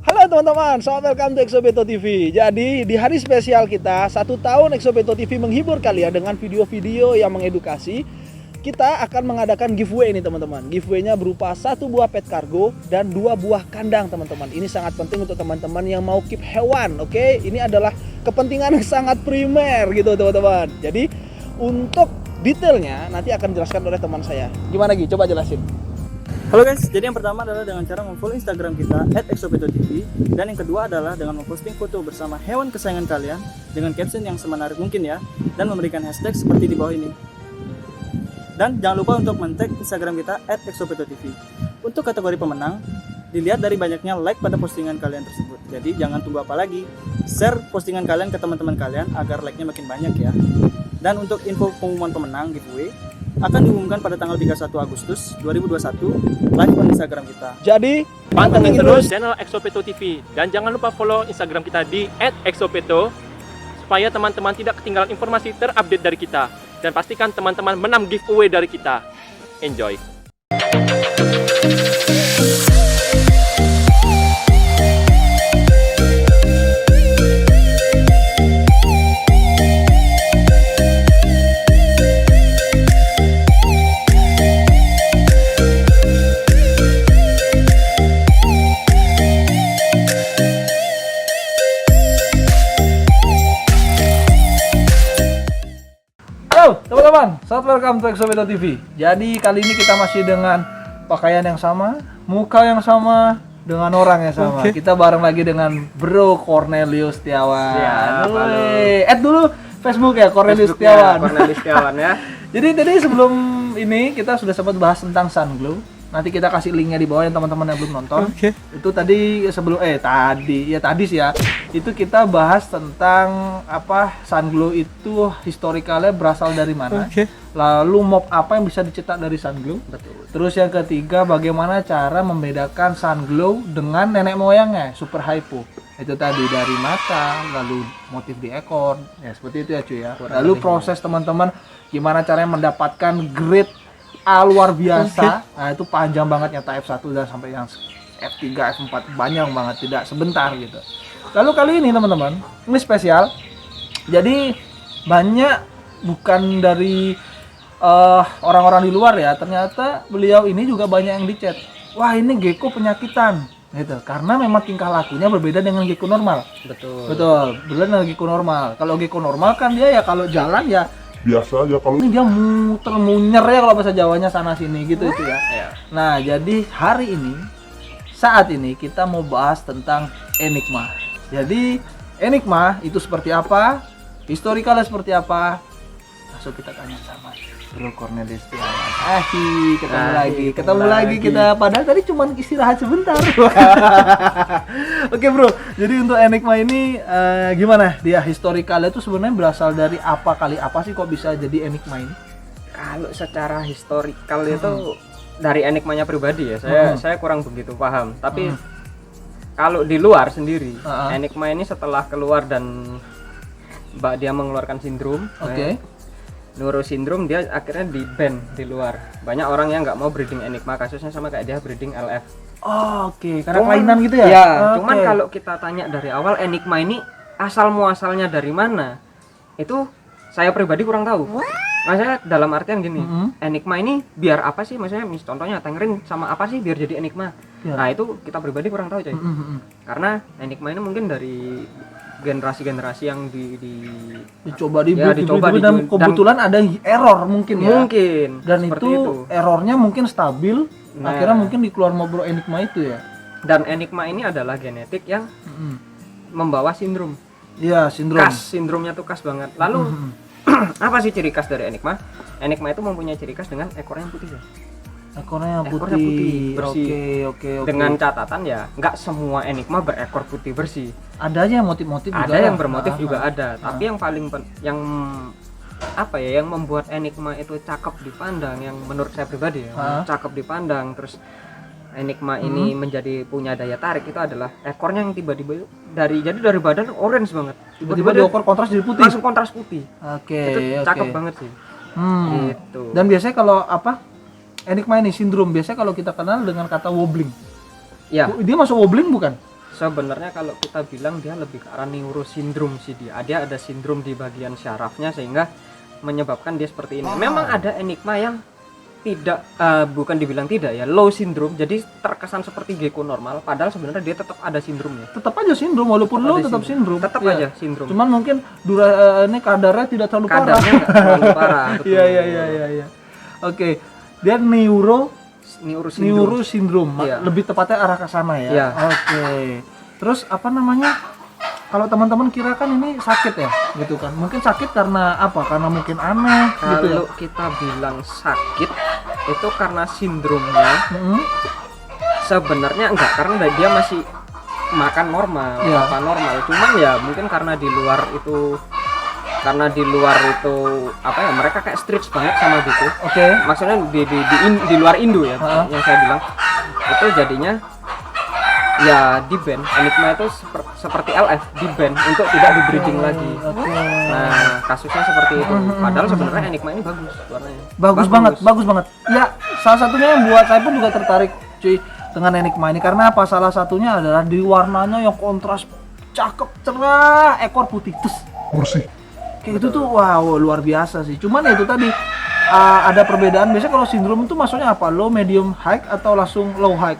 Halo teman-teman, selamat welcome to Exobeto TV. Jadi di hari spesial kita 1 tahun Exobeto TV menghibur kalian dengan video-video yang mengedukasi. Kita akan mengadakan giveaway ini teman-teman. Giveaway-nya berupa 1 buah pet cargo dan 2 buah kandang teman-teman. Ini sangat penting untuk teman-teman yang mau keep hewan, oke? Ini adalah kepentingan yang sangat primer gitu teman-teman. Jadi untuk detailnya nanti akan dijelaskan oleh teman saya. Gimana Gi? Coba jelasin. Halo guys, jadi yang pertama adalah dengan cara memfollow Instagram kita @exopetotv, dan yang kedua adalah dengan memposting foto bersama hewan kesayangan kalian dengan caption yang semenarik mungkin ya, dan memberikan hashtag seperti di bawah ini. Dan jangan lupa untuk men-tag Instagram kita @exopetotv. Untuk kategori pemenang, dilihat dari banyaknya like pada postingan kalian tersebut. Jadi jangan tunggu apa lagi, share postingan kalian ke teman-teman kalian agar like-nya makin banyak ya. Dan untuk info pengumuman pemenang giveaway akan diumumkan pada tanggal 31 Agustus 2021 live di Instagram kita. Jadi pantengin terus channel Exopeto TV dan jangan lupa follow Instagram kita di @exopeto supaya teman-teman tidak ketinggalan informasi terupdate dari kita, dan pastikan teman-teman menang giveaway dari kita. Enjoy. Halo teman-teman, selamat welcome to Exobeto TV. Jadi kali ini kita masih dengan pakaian yang sama, muka yang sama, dengan orang yang sama. Kita bareng lagi dengan Bro Cornelius Setiawan. Add dulu Facebook ya, Cornelius Setiawan. Cornelius Setiawan ya. Jadi tadi sebelum ini kita sudah sempat bahas tentang Sunglow. Nanti kita kasih linknya di bawah yang teman-teman yang belum nonton. Itu tadi sebelum tadi sih ya. Itu kita bahas tentang apa Sunglow itu historicalnya berasal dari mana. Lalu mob apa yang bisa dicetak dari Sunglow. Betul. Terus yang ketiga bagaimana cara membedakan Sunglow dengan nenek moyangnya Super Hypo. Itu tadi dari mata, lalu motif di ekor. Ya seperti itu ya cuy ya. Lalu proses teman-teman gimana caranya mendapatkan grade A luar biasa. Nah itu panjang banget nyata F1 dan sampai yang F3, F4 banyak banget, tidak sebentar gitu. Lalu kali ini teman-teman, ini spesial. Jadi banyak bukan dari orang-orang di luar ya, ternyata beliau ini juga banyak yang di chat. Wah ini gecko penyakitan gitu. Karena memang tingkah lakunya berbeda dengan gecko normal. Betul, berbeda dengan gecko normal. Kalau gecko normal kan dia ya kalau jalan ya biasa aja, kalau ini dia muter-munyer ya kalau bahasa Jawanya sana sini gitu itu ya. Nah, jadi hari ini saat ini kita mau bahas tentang Enigma. Jadi Enigma itu seperti apa? Historicalnya seperti apa? Langsung kita tanya sama Bro Cornelius Setiawan. Ketemu lagi kita, padahal tadi cuma istirahat sebentar. Oke bro, jadi untuk Enigma ini gimana dia historicalnya itu sebenarnya berasal dari apa sih kok bisa jadi Enigma ini? Kalau secara historical itu dari Enigmanya pribadi ya, saya kurang begitu paham. Tapi kalau di luar sendiri, Enigma ini setelah keluar dan Mbak dia mengeluarkan sindrom. Neurosindrom, dia akhirnya di ban di luar. Banyak orang yang nggak mau breeding Enigma, kasusnya sama kayak dia breeding LF. Karena kelainan gitu ya? Ya, cuman kalau kita tanya dari awal Enigma ini asal muasalnya dari mana, itu saya pribadi kurang tahu. Maksudnya dalam artian gini, Enigma ini biar apa sih? Maksudnya contohnya Tangerine sama apa sih biar jadi Enigma? Nah itu kita pribadi kurang tahu coy. Karena Enigma ini mungkin dari generasi-generasi yang dicoba dan kebetulan ada error mungkin ya. Dan itu errornya mungkin stabil. Akhirnya mungkin dikeluar Bro Enigma itu ya. Dan Enigma ini adalah genetik yang membawa sindrom. Iya, sindrom. Sindromnya tuh khas banget. Lalu apa sih ciri khas dari Enigma? Enigma itu mempunyai ciri khas dengan ekornya yang putih ya. Ekornya putih bersih. Oke. Dengan catatan ya, nggak semua Enigma berekor putih bersih. Ada aja motif-motif juga. Ada yang bermotif juga ada. Tapi yang paling yang membuat Enigma itu cakep dipandang, yang menurut saya pribadi ya, cakep dipandang, terus Enigma ini menjadi punya daya tarik itu adalah ekornya yang tiba-tiba dari badan orange banget. Tiba-tiba di ekor kontras jadi putih. Langsung kontras putih. Itu cakep banget sih. Gitu. Dan biasanya kalau Enigma ini sindrom biasanya kalau kita kenal dengan kata wobbling. Ya. Dia masuk wobbling bukan? Sebenarnya kalau kita bilang dia lebih ke arah neurosindrom sih dia. Dia ada sindrom di bagian syarafnya sehingga menyebabkan dia seperti ini. Memang ada enigma yang tidak bukan dibilang tidak ya, low syndrome. Jadi terkesan seperti gecko normal padahal sebenarnya dia tetap ada sindromnya. Tetap aja sindrom walaupun low tetap sindrom. Tetap Iya. aja sindrom. Cuman mungkin ini kadarnya tidak terlalu parah. Kadarnya nggak terlalu parah. Betul. Iya. Oke. Dia neurosindrom. Iya. Lebih tepatnya arah ke sana ya. Iya. Oke. Terus apa namanya? Kalau teman-teman kira kan ini sakit ya, gitu kan? Mungkin sakit karena apa? Karena mungkin aneh, gitu ya. Kalau kita bilang sakit itu karena sindromnya, sebenarnya enggak, karena dia masih makan normal, Iya. apa normal. Cuman ya mungkin karena di luar itu apa ya, mereka kayak street banget sama gitu. Oke. Maksudnya di luar Indo ya, Ha. yang saya bilang itu jadinya ya di ban. Enigma itu seperti LF di ban untuk tidak di breeding lagi. Oke. Nah, kasusnya seperti itu. Padahal sebenarnya Enigma ini bagus warnanya. Bagus banget. Ya, salah satunya yang buat saya pun juga tertarik cuy dengan Enigma ini karena apa? Salah satunya adalah di warnanya yang kontras cakep, cerah, ekor putih terus bersih. Kayak gitu tuh wow, luar biasa sih. Cuman ya itu tadi ada perbedaan. Biasanya kalau sindrom itu maksudnya apa? Low, medium, high atau langsung low high?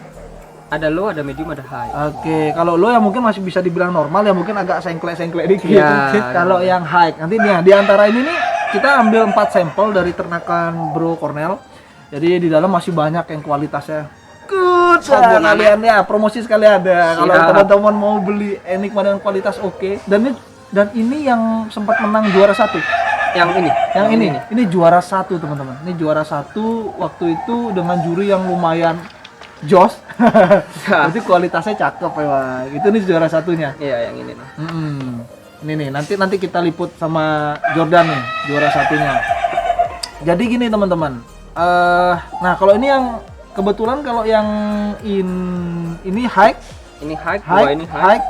Ada low, ada medium, ada high. Oke, kalau low ya mungkin masih bisa dibilang normal ya, mungkin agak sengklek-sengklek dikit. Ya, Kalau yang high, nanti nih di antara ini nih kita ambil 4 sampel dari ternakan Bro Cornell. Jadi di dalam masih banyak yang kualitasnya good. Sombong Kalian ya promosi sekali ada. Kalau Siap. teman-teman mau beli Enigma dengan kualitas oke. Dan ini yang sempat menang juara 1. Yang Ini juara 1 teman-teman. Ini juara 1 waktu itu dengan juri yang lumayan jos. Berarti kualitasnya cakep ya. Itu nih juara satunya. Iya, yang ini nih. Ini nih nanti kita liput sama Jordan nih juara satunya. Jadi gini teman-teman. Nah kalau ini yang kebetulan kalau yang ini high, Ini high, dua ini high.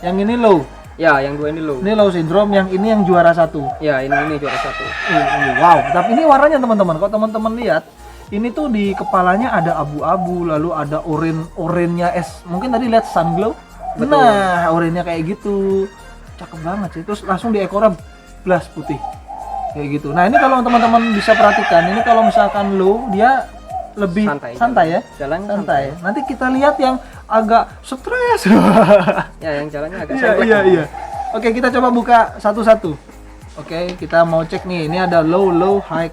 yang ini low. Ya, yang dua ini low. Ini low syndrome, yang ini yang juara 1. Ya, ini juara 1. Wow, tapi ini warnanya teman-teman. Kalau teman-teman lihat, ini tuh di kepalanya ada abu-abu, lalu ada orennya es. Mungkin tadi lihat sun glow. Betul. Nah, orennya kayak gitu. Cakep banget sih. Terus langsung di ekornya blas putih. Kayak gitu. Nah, ini kalau teman-teman bisa perhatikan, ini kalau misalkan low dia lebih santai ya. Jalannya Santai. Nanti kita lihat yang agak stres. Ya, yang jalannya agak Iya, sengklek. iya. Oke, kita coba buka satu-satu. Oke, kita mau cek nih. Ini ada low, high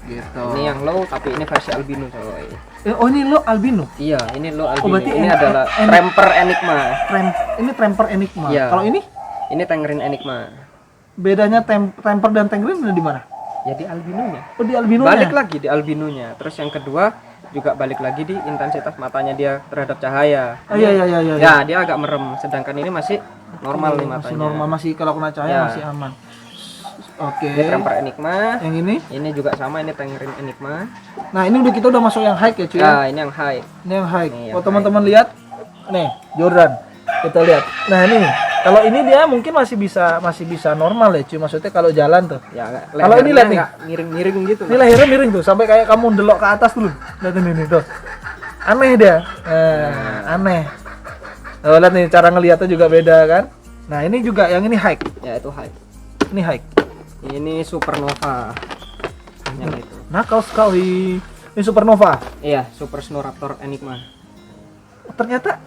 gitu. Ini yang low tapi ini versi albino coy. Oh, ini low albino. Iya, ini low albino. berarti Ini en- adalah en- Tramper Enigma. Ini Tramper Enigma. Iya. Kalau ini Ini Tangerine Enigma. bedanya Tramper dan Tangerine ada di mana? Ya di albinonya. Oh, di albinonya. Balik lagi di albinonya. Terus yang kedua juga balik lagi di intensitas matanya dia terhadap cahaya. Iya. Ya, dia agak merem. Sedangkan ini masih normal nih matanya. Masih normal, masih kalau kena cahaya Ya. masih aman. Oke. Ini Tramper Enigma. Yang ini? Ini juga sama, ini Tangerine Enigma. Nah, ini kita udah masuk yang high ya, cuy. Ya, ini yang high. Ini yang high. Ini yang Kalau teman-teman lihat, nih Jordan. Kita lihat. Nah, ini. Kalau ini dia mungkin masih bisa normal ya, cuy. Maksudnya kalau jalan tuh. Ya, Kalau ini lihat nih. nggak miring-miring gitu. Ini lahirnya miring tuh, sampai kayak kamu delok ke atas dulu. Lihat ini tuh. Aneh dia. Aneh. Oh, lihat nih cara ngelihatnya juga beda kan. Nah, ini juga yang ini high. Ya, itu high. Ini high. Ini Supernova. Yang itu. Nakal sekali. Ini Supernova. Iya, Super Snoraptor Enigma. Ternyata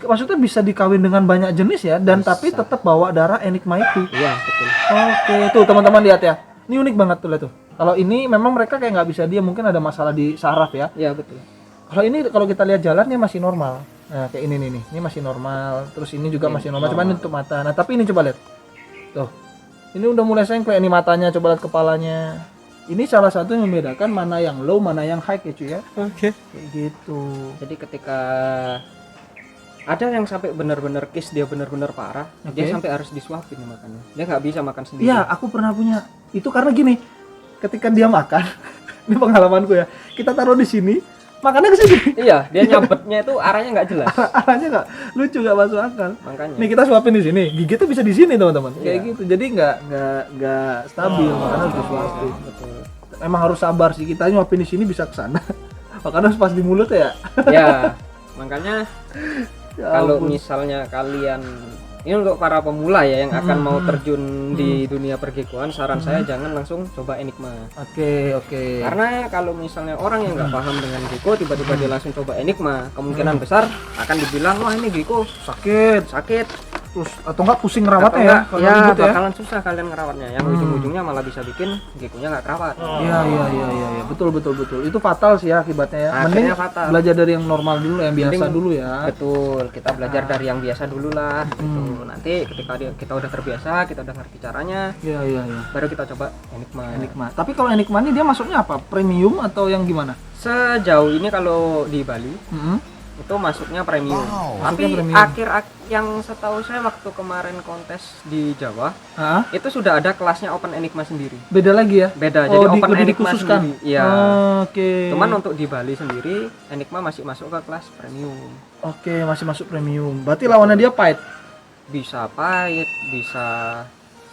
maksudnya bisa dikawin dengan banyak jenis ya, dan Bisa. tapi tetap bawa darah Enigma itu. Iya, betul. Oke, tuh teman-teman lihat ya. Ini unik banget tuh lihat tuh. Kalau ini memang mereka kayak nggak bisa dia, mungkin ada masalah di saraf ya. Iya, betul. Kalau ini kalau kita lihat jalannya masih normal. Nah, kayak ini nih. Ini masih normal. Terus ini juga Ini masih normal. Cuman normal. untuk mata. Nah, tapi ini coba lihat. Tuh. Ini udah mulai sengklek ini matanya, coba lihat kepalanya. Ini salah satu yang membedakan mana yang low, mana yang high ya, cuy ya. Oke. Kayak gitu. Jadi ketika ada yang sampai benar-benar kiss dia benar-benar parah, dia Oke. sampai harus disuapin makannya. Dia nggak bisa makan sendiri. Iya, aku pernah punya. Itu karena gini, ketika dia makan, ini pengalamanku ya. Kita taruh di sini, makannya ke sini. Iya, dia nyabetnya itu arahnya nggak jelas. Arahnya nggak lucu, nggak masuk akal. Makanya. Nih kita suapin di sini, gigitnya bisa di sini teman-teman. Kayak Iya. gitu. Jadi nggak stabil, makanya harus disuapin. Betul. Emang harus sabar sih, kita nyuapin di sini bisa ke sana. Makanya harus pas di mulut ya. Ya, makanya Kalau misalnya kalian ini untuk para pemula ya yang akan mau terjun di dunia pergekoan, saran saya jangan langsung coba Enigma. Oke. Karena kalau misalnya orang yang nggak paham dengan gecko tiba-tiba dia langsung coba Enigma, kemungkinan besar akan dibilang wah ini gecko sakit Terus atau enggak pusing ngerawatnya ya? Kalau ya ribut ya. bakalan susah kalian ngerawatnya, yang ujung-ujungnya malah bisa bikin geckonya nggak kerawat. Iya. Betul. Itu fatal sih ya akibatnya ya. Mending Akhirnya fatal. belajar dari yang normal dulu, yang biasa Mending- dulu ya. Betul, kita belajar dari yang biasa dulu lah gitu. Nanti ketika kita udah terbiasa, kita udah ngerti caranya, Iya. baru kita coba Enigma. Enigma. Tapi kalau Enigma ini dia masuknya apa? Premium atau yang gimana? Sejauh ini kalau di Bali itu masuknya premium. Tapi Masuknya premium. akhir yang setahu saya waktu kemarin kontes di Jawa Hah? itu sudah ada kelasnya Open Enigma sendiri. Beda lagi ya? Beda, jadi Open lebih Enigma dikhususkan. sendiri. Iya. Oke. Cuman untuk di Bali sendiri Enigma masih masuk ke kelas premium. Oke, masih masuk premium. Berarti lawannya dia Pahit. Bisa Pahit, bisa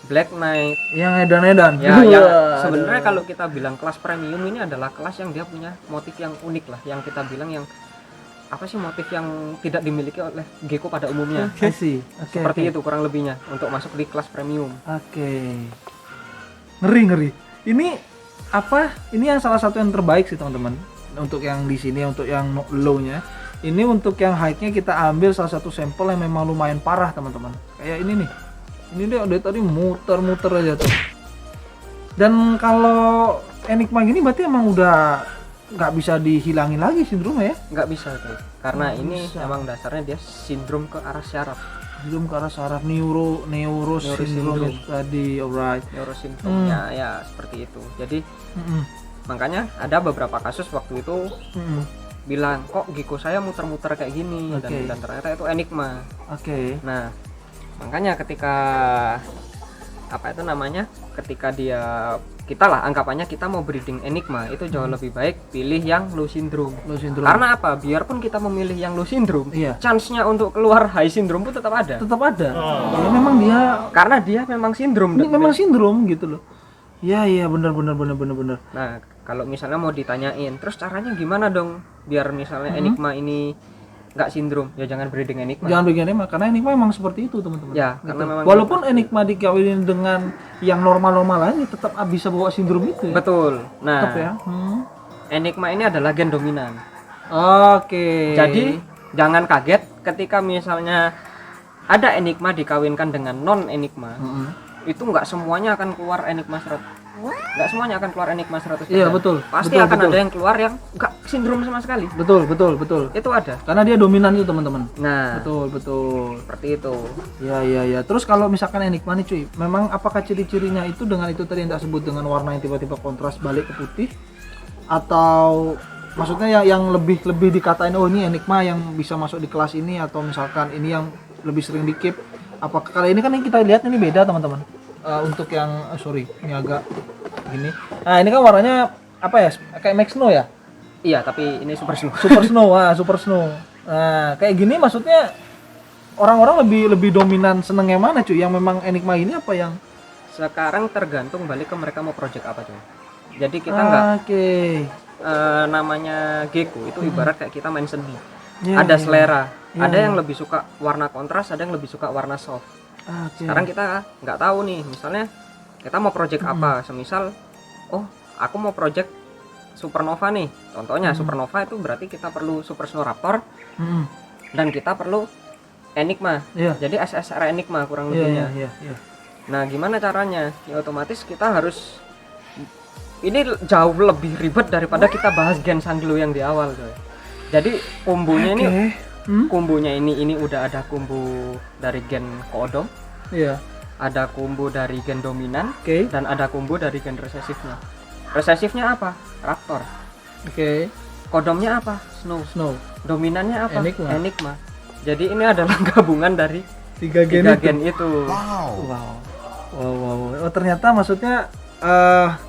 Black Knight. Yang edan-edan. Ya, yang Wah, sebenarnya aduh. kalau kita bilang kelas premium ini adalah kelas yang dia punya motif yang unik lah, yang kita bilang yang apa sih motif yang tidak dimiliki oleh gecko pada umumnya. I see. Oke. Seperti itu kurang lebihnya untuk masuk di kelas premium. Oke. Ngeri. Ini apa? Ini yang salah satu yang terbaik sih teman-teman. Untuk yang di sini, untuk yang low-nya. Ini untuk yang high-nya kita ambil salah satu sampel yang memang lumayan parah teman-teman. Kayak ini nih. Ini dia dari tadi muter-muter aja tuh. Dan kalau Enigma gini berarti emang udah nggak bisa dihilangin lagi sindromnya ya? Nggak bisa tuh, karena Nggak ini bisa. emang dasarnya dia sindrom ke arah syaraf, Sindrom ke arah saraf neuro sindrom itu tadi, alright. neurosindromnya ya seperti itu. Jadi makanya ada beberapa kasus waktu itu bilang kok gecko saya muter-muter kayak gini. Oke. Dan ternyata itu Enigma. Oke. Nah makanya ketika apa itu namanya, ketika kita lah anggapannya kita mau breeding Enigma itu jauh lebih baik pilih yang low syndrome. Low syndrome. Karena apa? Biarpun kita memilih yang low syndrome, Iya. chance-nya untuk keluar high syndrome pun tetap ada. Tetap ada. Ya memang dia Karena dia memang sindrom. ini memang sindrom gitu loh. Iya benar. Nah, kalau misalnya mau ditanyain, terus caranya gimana dong biar misalnya Enigma ini nggak sindrom? Ya jangan breeding Enigma. Jangan bikin Enigma karena Enigma memang seperti itu teman-teman. Ya, Gitu. karena memang Walaupun Enigma dikawinin dengan yang normal-normal lain tetap bisa bawa sindrom itu ya. Betul. Tetap Nah, ya. Enigma ini adalah gen dominan. Oke. Jadi jangan kaget ketika misalnya ada Enigma dikawinkan dengan non Enigma. Itu nggak semuanya akan keluar Enigma 100. Nggak semuanya akan keluar Enigma 100%. Iya, betul. Pasti Betul, akan betul. ada yang keluar yang nggak sindrom sama sekali. Betul. Itu ada. Karena dia dominan itu teman-teman. Nah, Betul. seperti itu. Ya. Terus kalau misalkan Enigma nih cuy, memang apakah ciri-cirinya itu dengan itu tadi yang tak sebut dengan warna yang tiba-tiba kontras balik ke putih, atau maksudnya yang lebih dikatain oh ini Enigma yang bisa masuk di kelas ini, atau misalkan ini yang lebih sering di keep? Apakah kali ini kan yang kita lihat ini beda teman-teman? Untuk yang ini agak gini. Nah ini kan warnanya apa ya? Kayak Max Snow ya? Iya, tapi ini super snow. Super Snow. Nah kayak gini maksudnya orang-orang lebih dominan senengnya mana cuy? Yang memang Enigma ini apa yang? Sekarang tergantung balik ke mereka mau project apa coy. Jadi kita nggak Oke. namanya gecko itu ibarat kayak kita main seni. Ya, Ada ya. selera. Ya, Ada ya. yang lebih suka warna kontras, ada yang lebih suka warna soft. Oke. Sekarang kita nggak tahu nih, misalnya kita mau project apa, semisal oh aku mau project supernova nih, contohnya supernova itu berarti kita perlu super snow raptor dan kita perlu Enigma. Iya. Jadi SSR Enigma kurang Iya. lebihnya. Nah gimana caranya? Ya otomatis kita harus, ini jauh lebih ribet daripada kita bahas gen Sanglo yang di awal coy. Jadi kumbunya ini kumbunya ini udah ada kumbu dari gen Koodom, Iya. ada kumbu dari gen dominan, Oke. dan ada kumbu dari gen resesifnya. Resesifnya apa? Raptor. Oke. Kodomnya apa? Snow. Snow. Dominannya apa? Enigma. Jadi ini adalah gabungan dari 3 gen tiga itu. gen itu. Wow. Oh ternyata maksudnya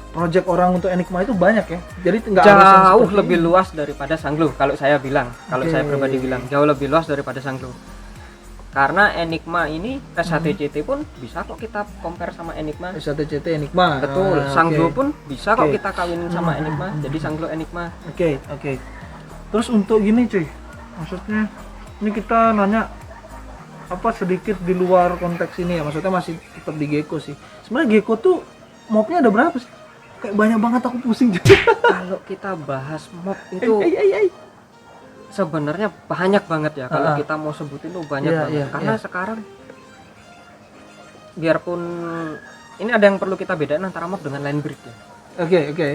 project orang untuk Enigma itu banyak ya. Jadi nggak harus yang Jauh seperti lebih ini. luas daripada Sanglo kalau saya bilang. Kalau Oke. saya pribadi bilang jauh lebih luas daripada Sanglo. Karena Enigma ini S1CT pun bisa kok kita compare sama Enigma. S1CT Enigma. Betul, Ah, Sanglo oke. pun bisa kok Oke. kita kawinin sama Enigma. Jadi Sanglo Enigma. Oke. Terus untuk gini cuy, maksudnya ini kita nanya apa sedikit di luar konteks ini ya, maksudnya masih tetap di gecko sih. Sebenarnya gecko tuh mobnya ada berapa sih? Kayak banyak banget, aku pusing. Kalau kita bahas mob itu sebenarnya banyak banget ya. Kalau kita mau sebutin tuh banyak banget. Karena sekarang biarpun ini ada yang perlu kita bedain antara mob dengan line breed ya. Oke.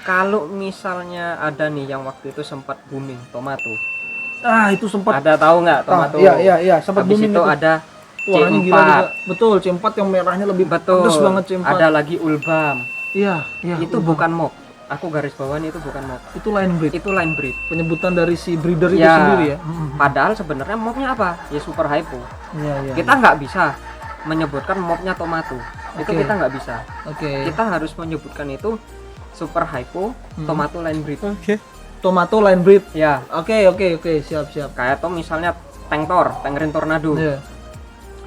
Kalau misalnya ada nih yang waktu itu sempat booming tomato. Itu sempat Ada tahu nggak tomato? Iya, sempat Habis booming itu ada Wah, ini C4. gila juga. Betul, C4 yang merahnya lebih Betul. pedes banget C4. Ada lagi ulbam. Iya, Itu bukan mob. Aku garis bawahi itu bukan mob. itu line breed. Itu line breed. Penyebutan dari si breeder itu Ya. sendiri ya. Padahal sebenarnya mobnya apa? Ya super hypo. Iya. Kita nggak bisa menyebutkan mobnya tomato. Itu Oke. kita nggak bisa. Oke. Kita harus menyebutkan itu super hypo tomato line breed. Tomato line breed. Ya, Oke, siap. kayak tuh misalnya Tangerine Tornado. Iya.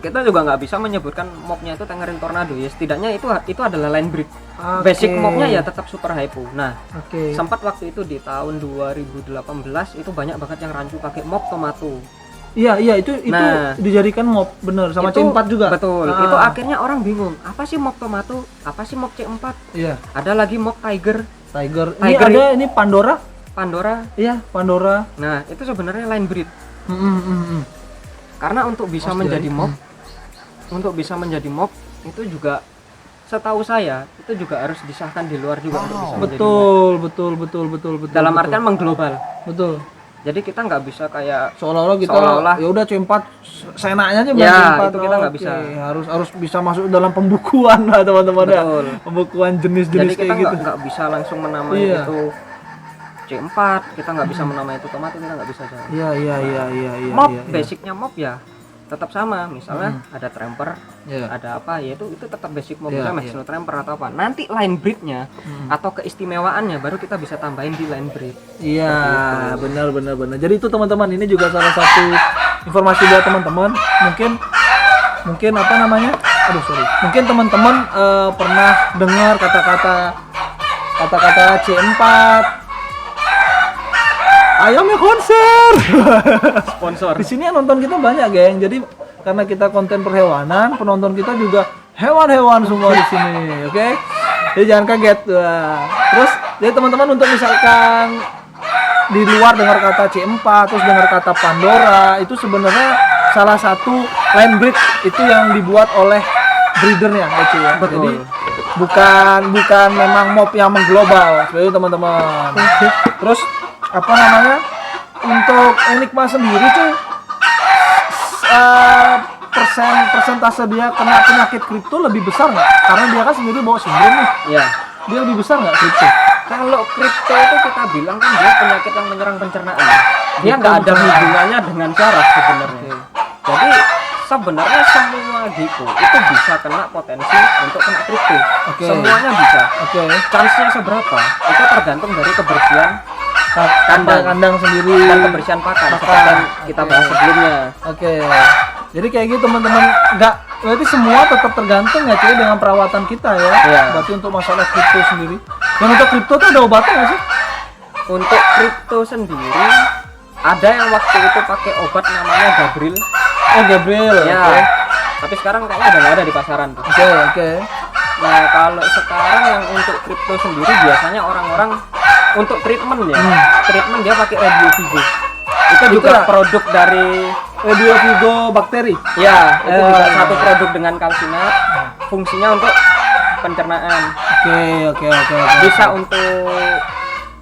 Kita juga nggak bisa menyebutkan mobnya itu Tangerine Tornado. Ya setidaknya itu adalah line breed. Oke. Basic mobnya ya tetap super hypo. Nah, Oke. sempat waktu itu di tahun 2018 itu banyak banget yang rancu pakai mob tomato. Iya, itu Nah. dijadikan mob bener sama Itu- C4 juga. Betul. Ah. Itu akhirnya orang bingung. Apa sih mob tomato? Apa sih mob C4? Iya, Ada lagi mob Tiger, Tiger. Ini Tiger ada ini Pandora. Pandora. Iya, Pandora. Nah, itu sebenarnya line breed. Mm. Karena untuk bisa Pasti menjadi ya. mob, itu juga setahu saya itu juga harus disahkan di luar juga untuk bisa menjadi mob. Betul. Dalam betul. artian mengglobal. betul. Jadi kita nggak bisa kayak Seolah-olah kita Seolah-olah. ya udah C4 senaknya aja Ya, C4. itu kita nggak Oke, bisa. Harus bisa masuk dalam pembukuan lah teman-teman ya. Betul. Pembukuan jadi jenis-jenis kita kayak gitu. nggak bisa langsung menamai Iya. itu C4, kita nggak bisa menamai itu tomato, kita nggak bisa jalan. Iya. Mob, iya. basicnya mob ya tetap sama. Misalnya ada tramper, Iya. ada apa ya itu tetap basic mob, Iya, misalnya Maxino tramper atau apa. Nanti line breednya atau keistimewaannya baru kita bisa tambahin di line breed. Iya, benar. Jadi itu teman-teman, ini juga salah satu informasi buat teman-teman. Mungkin apa namanya? Mungkin teman-teman pernah dengar kata-kata C4. Ayamnya konser. Sponsor. Di sini yang nonton kita banyak, geng. Jadi karena kita konten perhewanan, penonton kita juga hewan-hewan semua di sini, oke? Jadi jangan kaget. Wah. Terus, jadi teman-teman untuk misalkan di luar dengar kata C4, terus dengar kata Pandora, itu sebenarnya salah satu line breed itu yang dibuat oleh breedernya, gitu ya. Betul. Jadi bukan memang mob yang mengglobal, seperti itu teman-teman. Terus apa namanya? Untuk Enigma sendiri tuh persentase dia kena penyakit kripto lebih besar nggak? Karena dia kan sendiri bawa sindrom nih. Ya. Dia lebih besar nggak kripto? Kalau kripto itu kita bilang kan dia penyakit yang menyerang pencernaan. Dia nggak ada hubungannya dengan syaraf sebenarnya. Jadi sebenarnya semua gecko itu bisa kena potensi untuk kena kripto. Oke. Semuanya bisa. Oke. Chance-nya seberapa? Itu tergantung dari kebersihan Kandang sendiri. dan kebersihan pakan seperti yang kita bahas sebelumnya. Oke. Jadi kayak gitu teman-teman, berarti semua tetap tergantung ya cuy dengan perawatan kita ya. Iya. Berarti untuk masalah kripto sendiri. Dan untuk kripto tuh ada obatnya nggak sih? Untuk kripto sendiri ada yang waktu itu pakai obat namanya Gabriel. Oh, Gabriel. Ya. Oke. Tapi sekarang kayaknya udah nggak ada di pasaran tuh. Oke. Nah, kalau sekarang yang untuk kripto sendiri biasanya orang-orang untuk treatment ya. Treatment dia pakai Radio Vigo. Itu juga ya? produk dari Radio Vigo bakteri. ya, itu juga satu produk dengan kalsinat. Fungsinya untuk pencernaan. Oke. Bisa untuk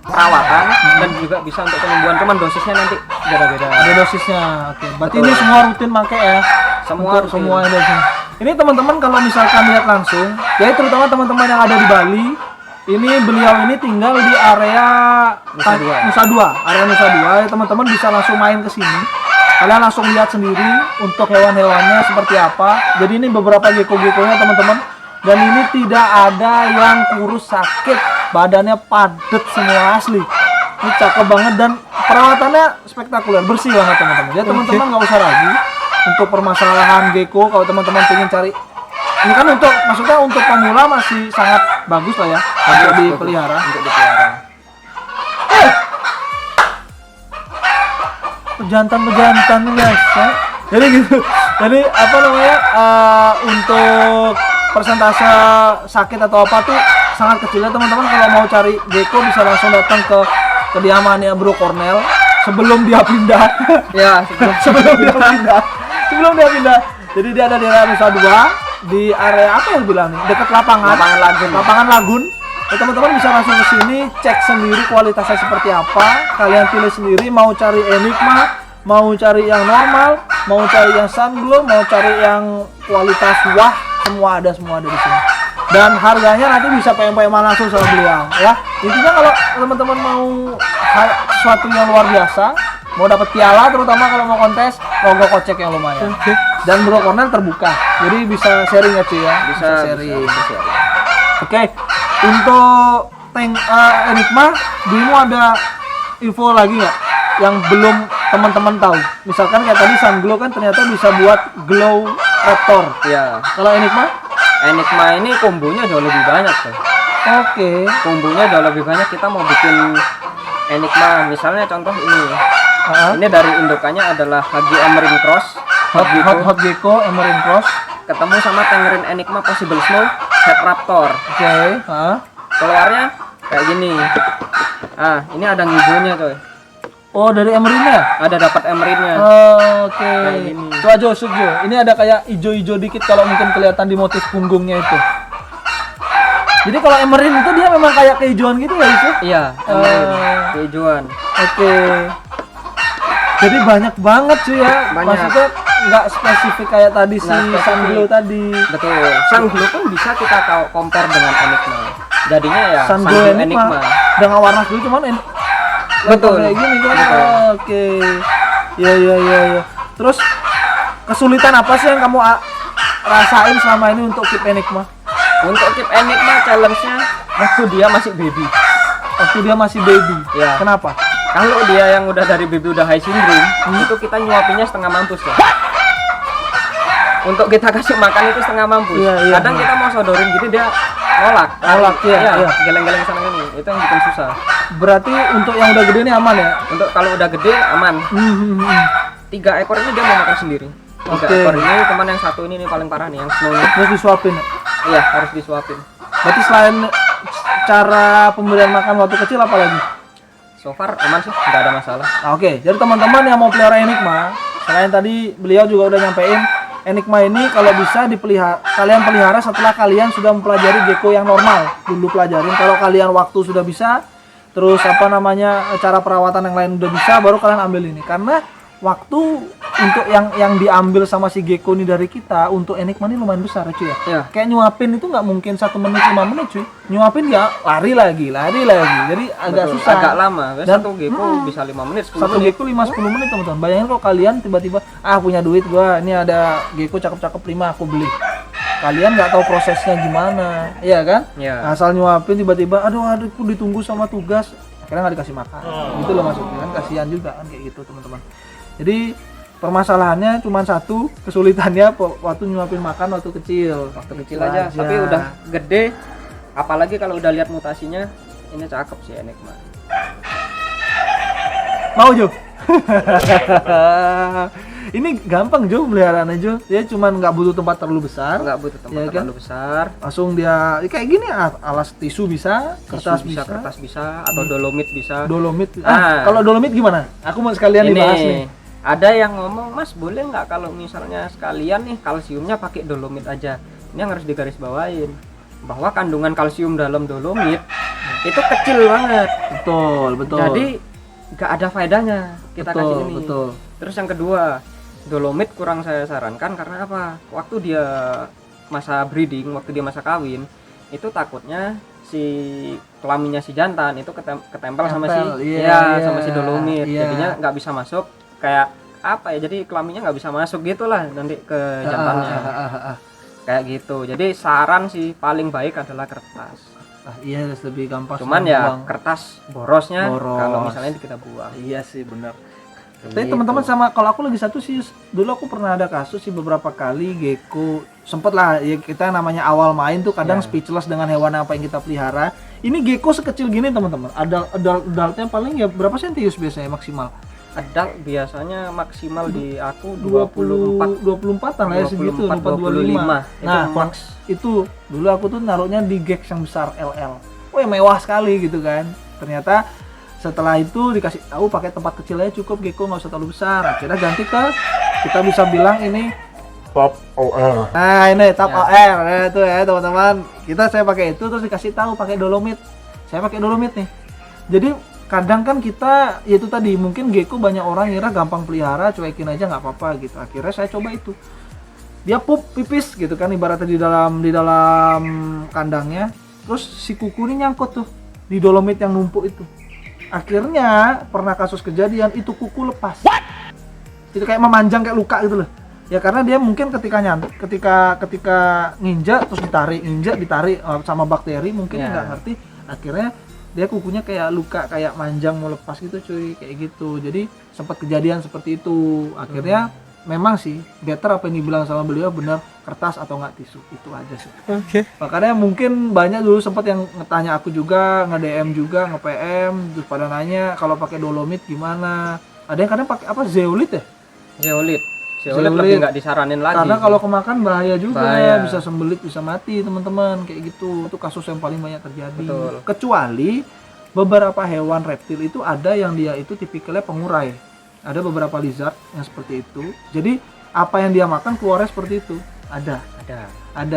perawatan dan juga bisa untuk penyembuhan. Cuman dosisnya nanti beda-beda. Ada dosisnya. Oke. Berarti Betul. ini semua rutin pakai ya. Semua Untuk rutin. semua ada di sini. Ini teman-teman kalau misalkan lihat langsung, ya terutama teman-teman yang ada di Bali, ini beliau ini tinggal di area Nusa Dua. Area Nusa Dua. Ya, teman-teman bisa langsung main ke sini. Kalian langsung lihat sendiri untuk hewan-hewannya seperti apa. Jadi ini beberapa gecko-geckonya teman-teman. Dan ini tidak ada yang kurus sakit, badannya padat semua asli. Ini cakep banget dan perawatannya spektakuler, bersih banget teman-teman. Ya teman-teman nggak usah ragu untuk permasalahan gecko kalau teman-teman ingin cari. Ini kan maksudnya untuk pemula masih sangat bagus lah ya untuk dipelihara. Untuk dipelihara. pejantan guys ya. Jadi gitu. Jadi apa namanya untuk persentase sakit atau apa tuh sangat kecil ya teman-teman. Kalau mau cari gecko bisa langsung datang ke kediamannya Bro Cornel sebelum dia pindah. Ya, sebelum dia pindah. Jadi dia ada di area Nusa Dua, di area apa yang bilang nih? Dekat lapangan Lagun. Ya, teman-teman bisa langsung ke sini cek sendiri kualitasnya seperti apa. Kalian pilih sendiri mau cari Enigma, mau cari yang normal, mau cari yang Sunglow, mau cari yang kualitas wah, semua ada di sini. Dan harganya nanti bisa PM-PM langsung sama beliau ya. Intinya kalau teman-teman mau sesuatu yang luar biasa, mau dapat piala terutama kalau mau kontes, logo kocek yang lumayan. Dan Bro Cornel terbuka. Jadi bisa sharing ya cuy ya. Bisa sharing. Oke. Untuk tank Enigma, Bimo ada info lagi nggak yang belum teman-teman tahu? Misalkan kayak tadi Sunglow kan ternyata bisa buat glow raptor. Iya. Kalau Enigma? Enigma ini kombonya jauh lebih banyak tuh. Oke. Kombonya jauh lebih banyak. Kita mau bikin Enigma, misalnya contoh ini. Ini dari indukannya adalah HG Emerald Cross. Hot Gecko Emerald Cross ketemu sama Tangerine Enigma Possible Snow Head Raptor. Oke. Keluarnya kayak gini. Ini ada ngijonya coy. Oh, dari Emeraldnya? Ada dapat emeraldnya. Oke. Kayak gini. Coba Jo, ini ada kayak ijo-ijo dikit kalau mungkin kelihatan di motif punggungnya itu. Jadi kalau emerald itu dia memang kayak kehijauan gitu ya, Isu? Iya, kehijauan. Oke. Jadi banyak banget cuy ya. Banyak. Maksudnya nggak spesifik kayak tadi si Sunglow tadi. Betul. Sunglow pun bisa kita compare dengan Enigma. Jadinya ya Sunglow Enigma dengan warna dulu cuman betul kayak gini kan. Oke. Ya. Terus kesulitan apa sih yang kamu rasain selama ini untuk keep Enigma? Untuk keep Enigma challenge-nya waktu dia masih baby. Ya. Kenapa? Kalau dia yang udah dari baby udah high syndrome, itu kita nyuapinnya setengah mampus ya. Untuk kita kasih makan itu setengah mampus. Iya, Kadang kita mau sodorin jadi dia nolak. Iya. Geleng-geleng sana sini. Itu yang bikin susah. Berarti untuk yang udah gede ini aman ya? Untuk kalau udah gede aman. 3 ekor ini dia mau makan sendiri. 3 ekor ini, cuman yang satu ini nih paling parah nih, yang snow ini. Terus disuapin ya? Iya, harus disuapin. Berarti selain cara pemberian makan waktu kecil apa lagi? So far aman sih, nggak ada masalah. Nah, oke. Jadi teman-teman yang mau pelihara Enigma, selain tadi beliau juga udah nyampein Enigma ini kalau bisa kalian pelihara setelah kalian sudah mempelajari gecko yang normal. Dulu pelajarin, kalau kalian waktu sudah bisa, terus cara perawatan yang lain udah bisa, baru kalian ambil ini. Karena waktu untuk yang diambil sama si gecko ini dari kita untuk Enigma ini lumayan besar cuy ya. Iya. Kayak nyuapin itu nggak mungkin 1 menit 5 menit cuy. Nyuapin ya lari lagi. Jadi agak Betul, susah. agak lama. Dan Satu gecko bisa 5 menit, 10 satu menit. gecko 5-10 menit teman-teman. Bayangin kalau kalian tiba-tiba punya duit gua, ini ada gecko cakep-cakep 5 aku beli. Kalian nggak tahu prosesnya gimana, iya kan? Iya. Asal nyuapin tiba-tiba, aduh aku ditunggu sama tugas, akhirnya nggak dikasih makan. Itu loh maksudnya kan, kasihan juga kan kayak gitu teman-teman. Jadi permasalahannya cuma satu, kesulitannya waktu nyuapin makan waktu kecil. Waktu kecil aja, tapi udah gede. Apalagi kalau udah lihat mutasinya, ini cakep sih Enigma. Mau Jo? Ini gampang Jo peliharaannya Jo. Dia cuma nggak butuh tempat terlalu besar. Nggak butuh tempat ya kan? terlalu besar. Langsung dia kayak gini, alas tisu bisa, kertas Tisu bisa, kertas bisa, atau dolomit bisa. Dolomit. Ah. Kalau dolomit gimana? Aku mau sekalian dibahas nih. Ada yang ngomong, Mas boleh nggak kalau misalnya sekalian nih kalsiumnya pakai dolomit aja. Ini yang harus digarisbawain bahwa kandungan kalsium dalam dolomit itu kecil banget. Betul. Jadi nggak ada faedahnya kita kasih ini. Betul. Terus yang kedua, dolomit kurang saya sarankan karena apa? Waktu dia masa breeding, waktu dia masa kawin, itu takutnya si kelaminnya si jantan itu ketempel sama sama si dolomit. Jadinya nggak bisa masuk, kayak apa ya? Jadi kelaminnya nggak bisa masuk gitulah nanti ke jantannya. Kayak gitu. Jadi saran sih paling baik adalah kertas. Iya, lebih gampang. Cuman ya kertas borosnya kalau misalnya kita buang. Iya sih benar. Tapi teman-teman sama kalau aku lagi satu sih, dulu aku pernah ada kasus sih beberapa kali gecko sempet lah ya, kita namanya awal main tuh kadang speechless dengan hewan apa yang kita pelihara. Ini gecko sekecil gini teman-teman, adultnya paling ya berapa sentius biasanya maksimal? adult biasanya maksimal di aku 24 24 lah ya segitu, 25. Nah, Itu max. itu dulu aku tuh naruhnya di Gex yang besar LL. Wah, mewah sekali gitu kan. Ternyata setelah itu dikasih tahu pakai tempat kecil aja cukup, Gecko nggak usah terlalu besar. Akhirnya ganti ke, kita bisa bilang ini Top OR. nah ini Top Ya. OR ya, itu ya teman-teman. Saya pakai itu terus dikasih tahu pakai Dolomit. Saya pakai Dolomit nih. Jadi kadang kan kita ya itu tadi mungkin Gecko banyak orang ngira gampang pelihara, cuekin aja nggak apa-apa gitu. Akhirnya saya coba itu. Dia pup pipis gitu kan ibaratnya di dalam kandangnya. Terus si kuku ini nyangkut tuh di Dolomit yang numpuk itu. Akhirnya pernah kasus kejadian itu kuku lepas. Itu kayak memanjang kayak luka gitu loh. Ya karena dia mungkin ketika nginjak terus ditarik sama bakteri mungkin Ya. nggak ngerti. Akhirnya dia kukunya kayak luka, kayak manjang mau lepas gitu cuy, kayak gitu. Jadi sempat kejadian seperti itu. Akhirnya memang sih better apa yang dibilang sama beliau benar, kertas atau nggak tisu, itu aja sih. Oke. Makanya mungkin banyak dulu sempat yang ngetanya aku juga, nge-DM juga, nge-PM, terus pada nanya kalau pakai Dolomit gimana. Ada yang kadang pakai apa, zeolit ya? Zeolit Zeolit. lebih nggak disaranin lagi. Karena kalau kemakan bahaya juga, Bahaya. bisa sembelit, bisa mati teman-teman, kayak gitu. Itu kasus yang paling banyak terjadi. Betul. Kecuali beberapa hewan reptil itu ada yang dia itu tipikalnya pengurai. Ada beberapa lizard yang seperti itu. Jadi apa yang dia makan keluarnya seperti itu. Ada,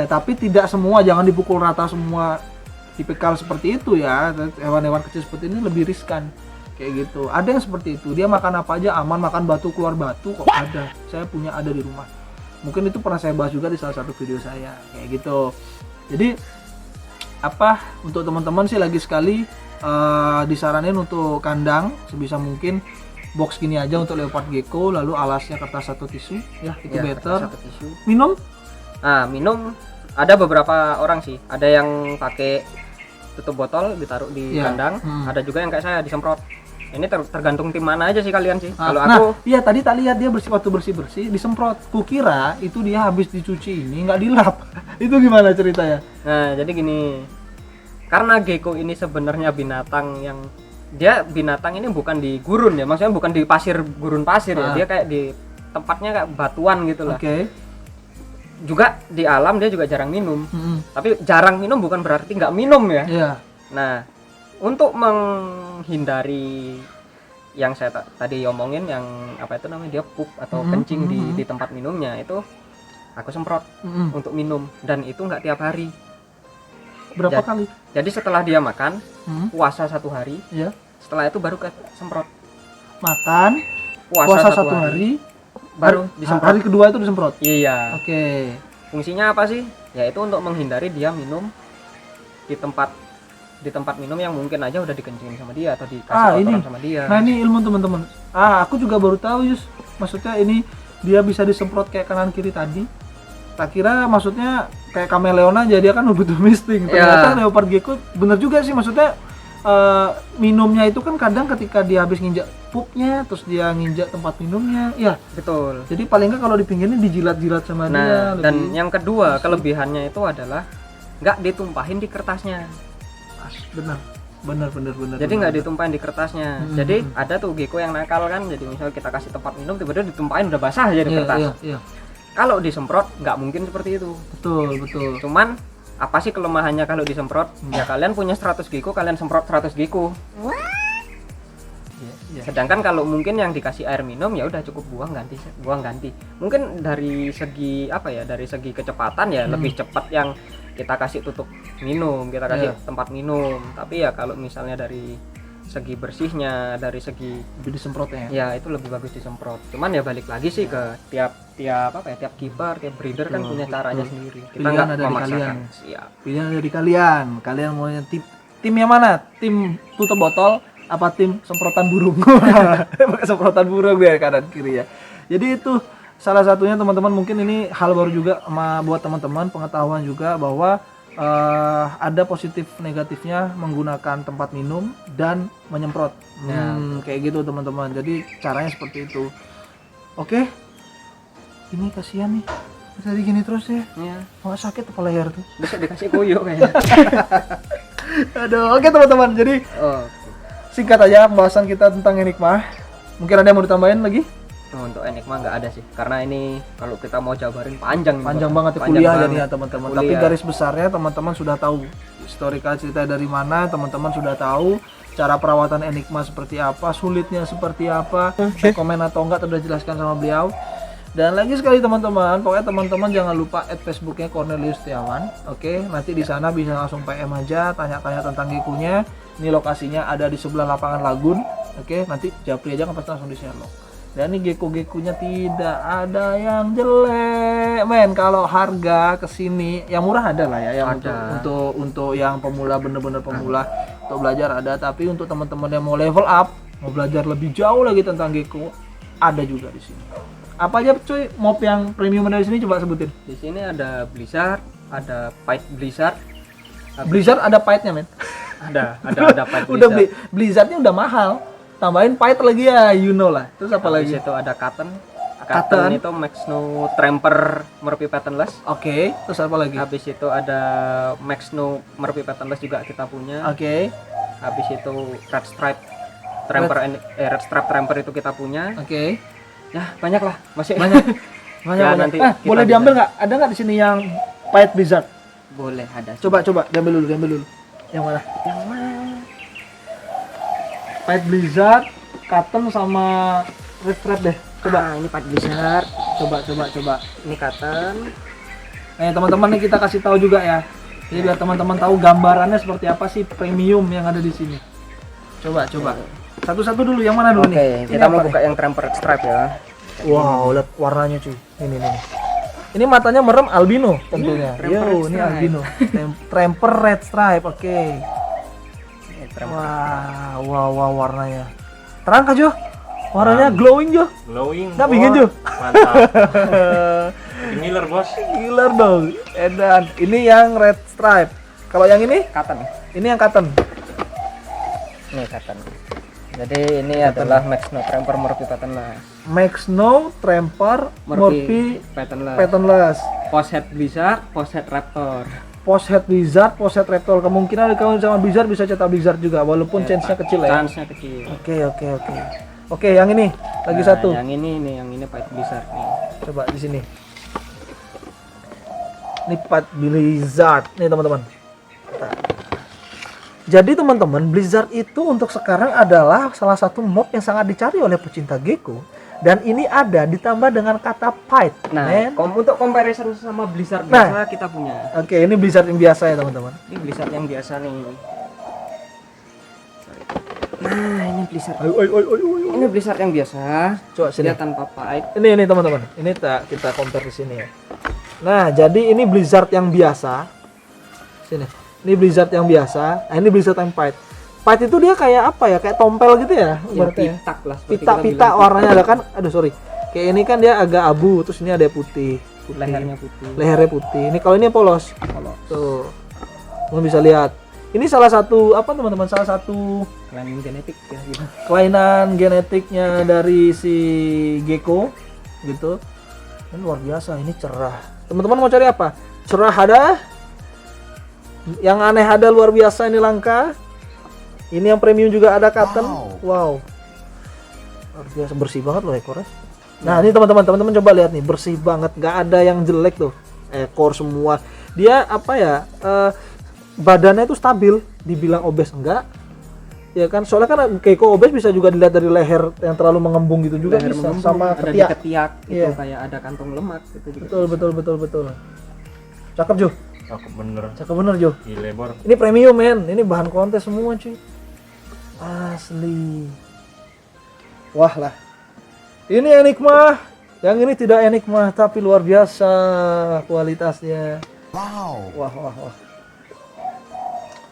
tapi tidak semua, jangan dipukul rata semua tipikal seperti itu ya. Hewan-hewan kecil seperti ini lebih riskan. Kayak gitu. Ada yang seperti itu. Dia makan apa aja aman, makan batu keluar batu kok ada. Saya punya ada di rumah. Mungkin itu pernah saya bahas juga di salah satu video saya. Kayak gitu. Jadi apa untuk teman-teman sih lagi sekali disaranin untuk kandang sebisa mungkin box gini aja untuk leopard gecko, lalu alasnya kertas atau tisu ya, itu Ya, better. satu tisu. Minum Minum ada beberapa orang sih. Ada yang pakai tutup botol ditaruh di Iya. kandang, ada juga yang kayak saya disemprot. Ini tergantung tim mana aja sih kalian sih. Kalau nah, aku iya tadi tak lihat dia waktu bersih disemprot. Kukira itu dia habis dicuci ini nggak dilap. Itu gimana ceritanya? Nah, jadi gini. Karena gecko ini sebenarnya binatang ini bukan di gurun ya. Maksudnya bukan di gurun pasir ya. Dia kayak di tempatnya kayak batuan gitu lah. Oke. Juga di alam dia juga jarang minum. Mm-mm. Tapi jarang minum bukan berarti nggak minum ya. Iya. Nah, untuk menghindari yang saya tadi omongin, yang apa itu namanya, dia pup atau kencing di tempat minumnya, itu aku semprot Mm-mm. untuk minum, dan itu nggak tiap hari. Berapa Jadi- kali? Jadi setelah dia makan, puasa 1 hari, Iya. setelah itu baru ke semprot. Makan, puasa 1 hari, baru disemprot. hari kedua itu disemprot. Iya. Oke. Fungsinya apa sih? Yaitu untuk menghindari dia minum di tempat minum yang mungkin aja udah dikencingin sama dia atau dikasih kotoran ini. sama dia. Nah ini ilmu teman-teman. Aku juga baru tahu Yus. Maksudnya ini dia bisa disemprot kayak kanan kiri tadi. Tak kira maksudnya kayak kameleon aja, dia kan butuh misting. Ternyata leopard gecko bener juga sih, maksudnya minumnya itu kan kadang ketika dia habis nginjak pupnya, terus dia nginjak tempat minumnya. Ya, Betul. jadi paling nggak kalau di pinggirnya dijilat-jilat sama dia. Nah, dan lebih- yang kedua kelebihannya itu adalah nggak ditumpahin di kertasnya. bener. Jadi nggak ditumpahin di kertasnya. Jadi ada tuh gecko yang nakal kan. Jadi misalnya kita kasih tempat minum, tiba-tiba ditumpahin udah basah aja di kertas. Iya. Kalau disemprot nggak mungkin seperti itu. Betul. Cuman apa sih kelemahannya kalau disemprot? Ya kalian punya 100 gecko, kalian semprot 100 gecko. Iya. Sedangkan kalau mungkin yang dikasih air minum ya udah cukup buang ganti. Mungkin dari segi apa ya? Dari segi kecepatan ya lebih cepat yang kita kasih tutup minum, kita kasih tempat minum. Tapi ya kalau misalnya dari segi bersihnya, dari segi Lebih disemprotnya ya. ya itu lebih bagus disemprot. Cuman ya balik lagi sih ke tiap keeper, tiap breeder kan punya caranya sendiri. Kita Pilihan nggak ada di memaksakan. kalian. Siap. Pilihan ada di kalian. Kalian mau tim yang mana? Tim tutup botol apa tim semprotan burung? Pakai semprotan burung biar kanan kiri ya. Jadi itu salah satunya teman-teman, mungkin ini hal baru juga buat teman-teman, pengetahuan juga bahwa ada positif negatifnya menggunakan tempat minum dan menyemprot. Kayak gitu teman-teman. Jadi caranya seperti itu. Oke. Ini kasihan nih. Tadi gini terus ya. Iya. Nggak sakit kepala leher tuh. Bisa dikasih koyo kayaknya. Aduh, oke teman-teman. Jadi Oh. singkat aja pembahasan kita tentang Enigma. Mungkin ada yang mau ditambahin lagi? Nah, untuk Enigma nggak ada sih, karena ini kalau kita mau jabarin panjang ini, Panjang Bang. banget ya Panjang kuliah banget. jadinya teman-teman. Kuliah. Tapi garis besarnya teman-teman sudah tahu historical cerita dari mana, teman-teman sudah tahu cara perawatan Enigma seperti apa, sulitnya seperti apa, komen atau enggak sudah jelaskan sama beliau. Dan lagi sekali teman-teman, pokoknya teman-teman jangan lupa add Facebooknya Cornelius Setiawan. Oke, nanti di sana bisa langsung PM aja, tanya-tanya tentang Gekunya. Ini lokasinya ada di sebelah lapangan Lagun. Oke, nanti japri aja kan pasti langsung di Sherlock. Dan ini Geko-Gekunya tidak ada yang jelek, men. Kalau harga kesini, yang murah ada lah ya, yang Ada. untuk yang pemula, bener-bener pemula untuk belajar ada. Tapi untuk teman-teman yang mau level up, mau belajar lebih jauh lagi tentang Geko, ada juga di sini. Apa aja cuy mob yang premium dari sini, coba sebutin. Di sini ada Blizzard, ada Fight Blizzard, Blizzard ada Fight-nya, men. ada Fight Udah Blizzard. Blizzardnya udah mahal. Tambahin Fight lagi ya, you know lah. Terus apa Habis lagi? itu ada Cotton. Cotton. Cotton itu Max No Tramper Murphy Patternless. Oke, terus apa lagi? Habis itu ada Max No Murphy Patternless juga kita punya. Oke. Habis itu Red Stripe Red Stripe Tramper itu kita punya. Oke. Ya, banyak lah. Masih Banyak. Banyak, Ya, banyak. nanti Ah, kita boleh bisa. diambil nggak? Ada nggak di sini yang Fight Blizzard? boleh ada. Coba diambil dulu. Yang mana? Yang mana? Fight Blizzard, Cotton sama Red Stripe deh. Coba. Ini Fight Blizzard, Coba. ini Cotton. Teman-teman nih kita kasih tahu juga ya. Jadi biar teman-teman tahu gambarannya seperti apa sih premium yang ada di sini. Coba. Satu-satu dulu, yang mana dulu Oke, nih? kita mau apa buka yang Tramper Red Stripe ya. nih? Wow, lihat warnanya cuy. Ini. Ini matanya merem albino tentunya. Tramper Yo, Red ini Stripe. albino. Tramper Red Stripe. Oke. Ini Tramper. Wah, warnanya. Terang kah, Jo? Warnanya glowing, Jo. Glowing. Nggak pingin, Jo? Mantap. Miller bos. Gila dong. Edan. Ini yang Red Stripe. Kalau yang ini? Cotton. Ini yang Cotton. Ini Cotton. Jadi ini adalah Max No Tramper Murphy Patternless. Max No Tramper Murphy Patternless. Patternless. Post Head Blizzard, Post Head Raptor. Post Head Blizzard, Post Head Reptile. Kemungkinan kalau sama Blizzard bisa cetak Blizzard juga, walaupun chance-nya kecil ya. Chance-nya kecil. Oke, yang ini lagi Nah, satu. Yang ini nih, yang ini Fight Blizzard nih. Coba di sini. Ini Fight Blizzard nih teman-teman. Jadi teman-teman, Blizzard itu untuk sekarang adalah salah satu mob yang sangat dicari oleh pecinta Gecko, dan ini ada ditambah dengan kata fight. Nah, men. untuk comparison sama Blizzard Nah. biasa kita punya. Oke, ini Blizzard yang biasa ya teman-teman. Ini Blizzard yang biasa nih. Sorry. Nah, ini Blizzard. Ayo. Ini Blizzard yang biasa. Coba sini. Dia tanpa fight. Ini teman-teman. Ini kita compare di sini ya. Nah, jadi ini Blizzard yang biasa. Sini. Ini Blizzard yang biasa. Nah, ini Blizzard yang fight. Fight itu dia kayak apa ya? Kayak tompel gitu ya, Yang ibaratnya ya. pitak lah. seperti Pita kita pita bilang. warnanya ada kan? Aduh sorry. Kayak ini kan dia agak abu, terus ini ada putih. Lehernya putih. Lehernya putih. Ini kalau ini polos. Tuh. Kamu bisa lihat. Ini salah satu apa teman-teman? Salah satu Kelainan genetik ya gitu. kelainan genetiknya dari si Gecko gitu. Ini luar biasa, ini cerah. Teman-teman mau cari apa? Cerah ada. Yang aneh ada, luar biasa, ini langka. Ini yang premium juga ada Cotton. Wow. Luar biasa, bersih banget loh ekornya. Nah, ini teman-teman coba lihat nih, bersih banget, nggak ada yang jelek tuh. Ekor semua. Dia apa ya? Badannya itu stabil, dibilang obes enggak. Ya kan, soalnya kan Gecko obes bisa juga dilihat dari leher yang terlalu mengembung gitu juga Leher bisa, mengembung, sama ada di ketiak. ketiak itu Iya. kayak ada kantong lemak itu juga. Betul. Cakep Jo, Cakep bener. cakep bener Jo. Gile bor. Ini premium men, ini bahan kontes semua cuy. Asli. Wah lah. Ini Enigma, yang ini tidak Enigma tapi luar biasa kualitasnya. Wah.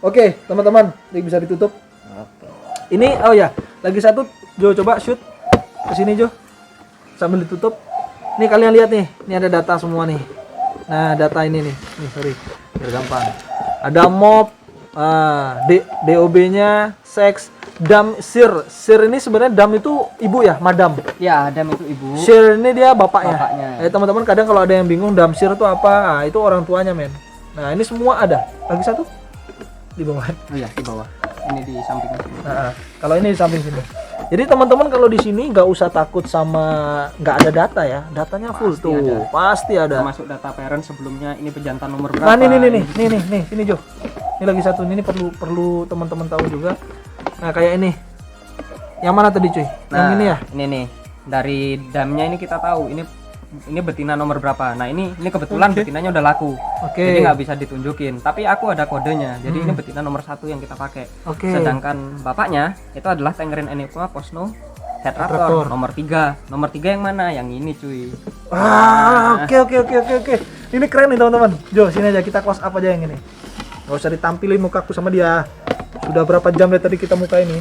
Oke teman-teman, ini bisa ditutup. Oke. Ini oh ya, lagi satu Jo, coba shoot ke sini Jo. Sambil ditutup. Nih kalian lihat nih, ini ada data semua nih. Nah, data ini nih. Sorry. Biar gampang. Ada mob, DOB-nya, seks, dam, sir ini sebenarnya dam itu ibu ya, madam. Ya, Adam itu ibu. Sir ini dia bapaknya. Bapaknya. Teman-teman kadang kalau ada yang bingung dam sir itu apa? Itu orang tuanya, men. Nah, ini semua ada. Lagi satu di bawah. Oh ya, di bawah. Ini di samping sini. Nah, Kalau ini di samping sini. Jadi teman-teman kalau di sini nggak usah takut sama nggak ada data ya, datanya full Pasti tuh, ada. pasti ada. Termasuk data parent sebelumnya, ini pejantan nomor berapa. Nah nih, sini Jo. Ini lagi satu, ini perlu teman-teman tahu juga. Nah kayak ini, yang mana tadi cuy? Yang ini ya? Ini nih, dari damnya ini kita tahu ini betina nomor berapa. Nah ini kebetulan betinanya udah laku, Oke. jadi nggak bisa ditunjukin. Tapi aku ada kodenya, jadi ini betina nomor 1 yang kita pakai. Oke. Sedangkan bapaknya itu adalah Tenggerin Enigma Posno Head Raptor. Raptor nomor 3. Nomor 3 yang mana? Yang ini cuy. Oke. Ini keren nih teman-teman. Jo, sini aja kita close up aja yang ini. Gak usah ditampilin mukaku sama dia. Sudah berapa jam dari tadi kita muka ini?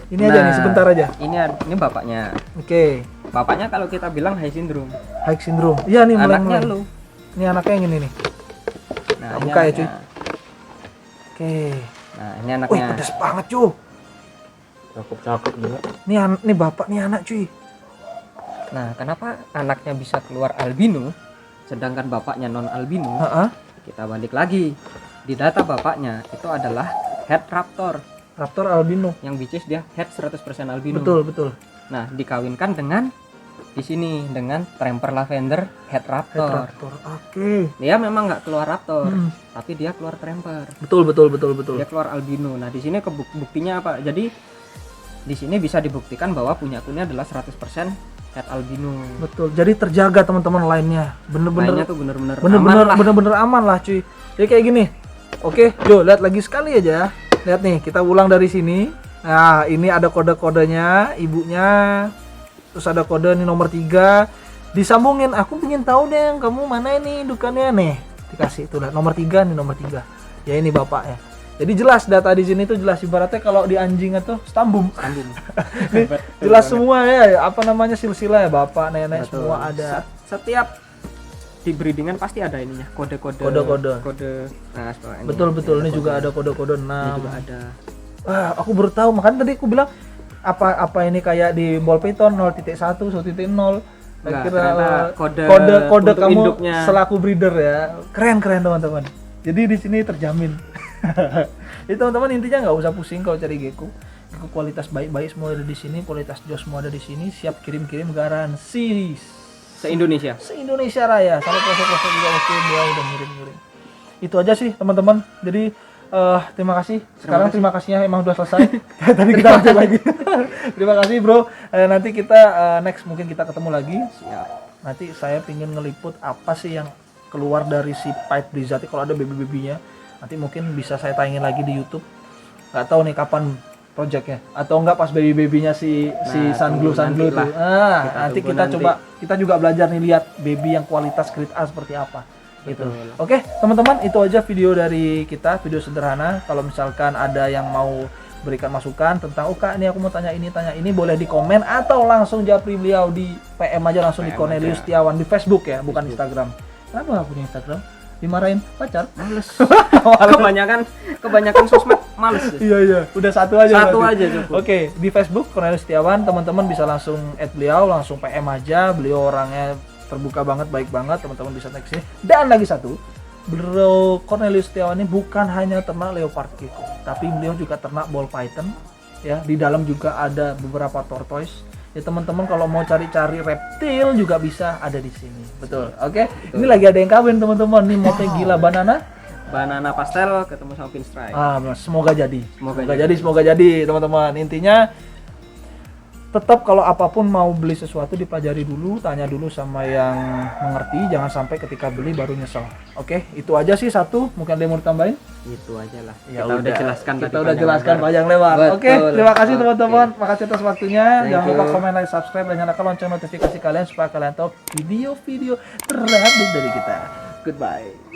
Ini aja nih, sebentar aja. Ini bapaknya. Oke. Bapaknya kalau kita bilang high syndrome. High syndrome. Iya nih mulai. Anaknya lu. Ini anaknya yang ini nih. Nah, Tak ini buka ya, anaknya. cuy. Oke. Nah, ini Wih, anaknya. pedes banget cuy. Cakep juga. Nih bapak nih anak cuy. Nah, kenapa anaknya bisa keluar albino sedangkan bapaknya non albino? Heeh. Kita balik lagi. Di data bapaknya itu adalah head raptor, Raptor albino. yang which is dia head 100% albino. Betul. Nah, dikawinkan dengan di sini dengan Tramper Lavender head raptor. Raptor. Oke. Dia memang nggak keluar raptor, Hmm. tapi dia keluar Tramper. Betul. Dia keluar albino. Nah, di sini buktinya apa? Jadi di sini bisa dibuktikan bahwa punya aku ini adalah 100% head albino. Betul. Jadi terjaga teman-teman lainnya. Lainnya tuh bener-bener Aman lah cuy. Jadi kayak gini. Oke, Jo, lihat lagi sekali aja. Lihat nih, kita ulang dari sini. Nah, ini ada kode-kodenya, ibunya. Terus ada kode nih nomor 3. Disambungin, aku pengen tahu deh kamu mana ini indukannya nih. Dikasih itu lah nomor 3 nih, nomor 3. Ya ini bapaknya. Jadi jelas data di sini tuh jelas, ibaratnya kalau di anjing itu stambum. Nih, jelas semua ya, apa namanya silsilah ya, bapak, nenek Betul. semua ada. Setiap di breedingan pasti ada ininya, kode-kode. Nah, setelah ini. Betul. Ini kode. juga ada kode-kode Ini 6. juga ada. Wah, aku baru tahu, makanya tadi aku bilang apa ini kayak di ball python 0.1 1.0. Enggak, Kira ternyata kode kode untuk kamu induknya. selaku breeder ya. Keren teman-teman. Jadi di sini terjamin. Jadi teman-teman intinya nggak usah pusing kalau cari gecko. Gecko kualitas baik-baik semua ada di sini, kualitas jos semua ada di sini, siap kirim-kirim garansi Se-Indonesia. se-Indonesia Raya. Sampai proses-proses juga oke, dia udah ngirim-ngirim. Itu aja sih teman-teman. Jadi terima kasih. Sekarang terima kasihnya emang udah selesai. Tadi kita lanjut lagi. Terima kasih bro. Nanti kita next mungkin kita ketemu lagi. Siap. Nanti saya pingin ngeliput apa sih yang keluar dari si Pied Blizzard kalau ada baby-babynya. Nanti mungkin bisa saya tayangin lagi di YouTube. Gak tahu nih kapan projectnya, atau enggak pas baby-babynya si Sunglow tunggu tuh. nanti Nanti tunggu kita nanti. coba, kita juga belajar nih lihat baby yang kualitas grade A seperti apa. Gitu. Betul. Oke, teman-teman, itu aja video dari kita, video sederhana. Kalau misalkan ada yang mau berikan masukan tentang Kak, ini aku mau tanya ini, boleh di komen atau langsung japri beliau di PM aja langsung di PM Cornelius aja. Setiawan di Facebook ya, bukan Instagram. Kenapa nggak punya Instagram? Dimarahin pacar? Males. kebanyakan sosmed males. Iya, udah satu aja. Satu berarti. aja cukup. Oke, di Facebook Cornelius Setiawan, teman-teman bisa langsung add beliau, langsung PM aja. Beliau orangnya terbuka banget, baik banget, teman-teman bisa tag sini. Dan lagi satu, beliau Cornelius Setiawan ini bukan hanya ternak leopard gecko, tapi beliau juga ternak ball python. Ya, di dalam juga ada beberapa tortoise. Ya teman-teman kalau mau cari-cari reptil juga bisa ada di sini. Betul. Oke. Ini lagi ada yang kawin teman-teman. Nih motif gila banana. Banana pastel ketemu sama pinstripe. Semoga jadi. Semoga jadi teman-teman. Intinya tetap kalau apapun mau beli sesuatu dipelajari dulu, tanya dulu sama yang mengerti, jangan sampai ketika beli baru nyesel. Oke, itu aja sih satu. Mungkin ada yang mau ditambahin? Itu aja lah. Ya Kita udah jelaskan kita tadi udah jelaskan lebar. panjang lebar. Betul. Oke, terima kasih Oke. teman-teman. Makasih atas waktunya. Thank Jangan lupa you. komen, like, subscribe, dan nyalakan lonceng notifikasi kalian supaya kalian tahu video-video terupdate dari kita. Goodbye.